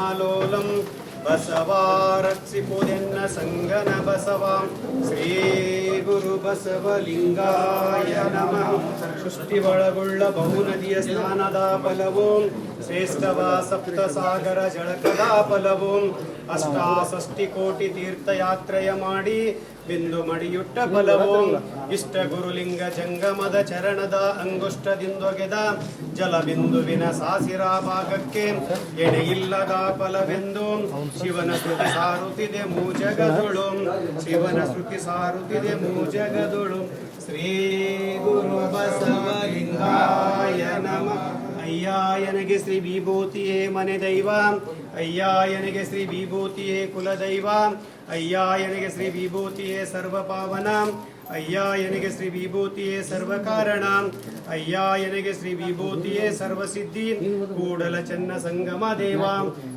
ಮಾಲೋಲಂ ಬಸವಾರಕ್ಷಿಪುದೆನ್ನ ಸಂಗನ ಬಸವ ಶ್ರೀ ಗುರು ಬಸವಲಿಂಗಾಯ ನಮಃ. ಸೃಷ್ಟಿ ಒಳಗೊಳ್ಳ ಬಹುನದಿಯ ಸ್ನಾನದ ಫಲವು ಶ್ರೇಷ್ಠವ ಸಪ್ತ ಸಾಗರ ಜಳಕದ ಫಲವು ಅಷ್ಟಾಷಷ್ಟಿ ಕೋಟಿ ತೀರ್ಥಯಾತ್ರೆಯ ಮಾಡಿ ಬಿಂದು ಮಡಿಯುಟ್ಟ ಫಲವು ಇಷ್ಟ ಗುರುಲಿಂಗ ಜಂಗಮದ ಚರಣದ ಅಂಗುಷ್ಟದಿಂದೊಗೆದ ಜಲಬಿಂದುವಿನ ಸಾಸಿರ ಭಾಗಕ್ಕೆ ಎಣೆಯಿಲ್ಲದ ಫಲವೆಂದು ಶಿವನ ಸ್ತುತಿ ಸಾರುತ್ತಿದೆ ಮೂಜಗದುಳು ಶಿವನ ಸ್ತುತಿ ಸಾರುತ್ತಿದೆ ಮೂಜಗದುಳು. ಶ್ರೀ ಗುರು ಬಸವಲಿಂಗಾಯ ನಮಃ. ಅಯ್ಯಾಯನಿಗೆ ಶ್ರೀ ವಿಭೂತಿಯೇ ಮನೆ ದೈವ, ಅಯ್ಯಾಯನಿಗೆ ಶ್ರೀ ವಿಭೂತಿಯೇ ಕುಲದೈವ, ಅಯ್ಯಾಯನಿಗೆ ಶ್ರೀ ವಿಭೂತಿಯೇ ಸರ್ವಪಾವನ, ಅಯ್ಯಾಯನಿಗೆ ಶ್ರೀ ವಿಭೂತಿಯೇ ಸರ್ವಕಾರಣ, ಅಯ್ಯಾಯನಿಗೆ ಶ್ರೀ ವಿಭೂತಿಯೇ ಸರ್ವಸಿದ್ಧಿ ಕೂಡಲ ಚೆನ್ನ ಸಂಗಮ ದೇವ.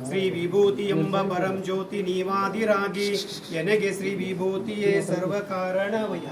ಶ್ರೀ ವಿಭೂತಿ ಎಂಬ ಪರಂ ಜ್ಯೋತಿ ನೀವಾದಿರಾಗಿ ಎನಗೆ ಶ್ರೀ ವಿಭೂತಿಯೇ ಸರ್ವಕಾರಣವಯ.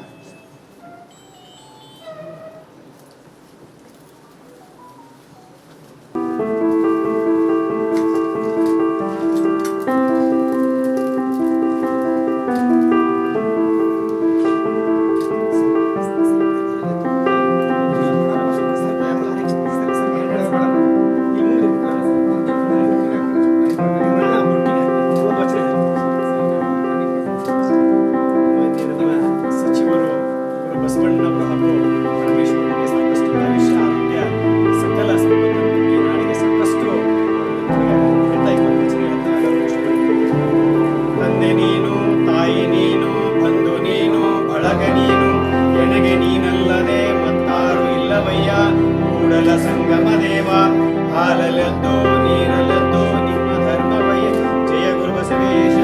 ಸಂಗಮ ದೇವ ಹಾಲಲೆದ್ದು ನೀರಲೆದ್ದು ನಿಮ್ಮ ಧರ್ಮವಯ. ಜಯ ಗುರು ಬಸವೇಶ.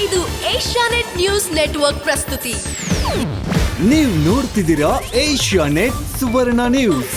ಇದು ಏಷ್ಯಾನೆಟ್ ನ್ಯೂಸ್ ನೆಟ್ವರ್ಕ್ ಪ್ರಸ್ತುತಿ. ನೀವು ನೋಡ್ತಿದ್ದೀರಾ ಏಷ್ಯಾನೆಟ್ ಸುವರ್ಣ ನ್ಯೂಸ್.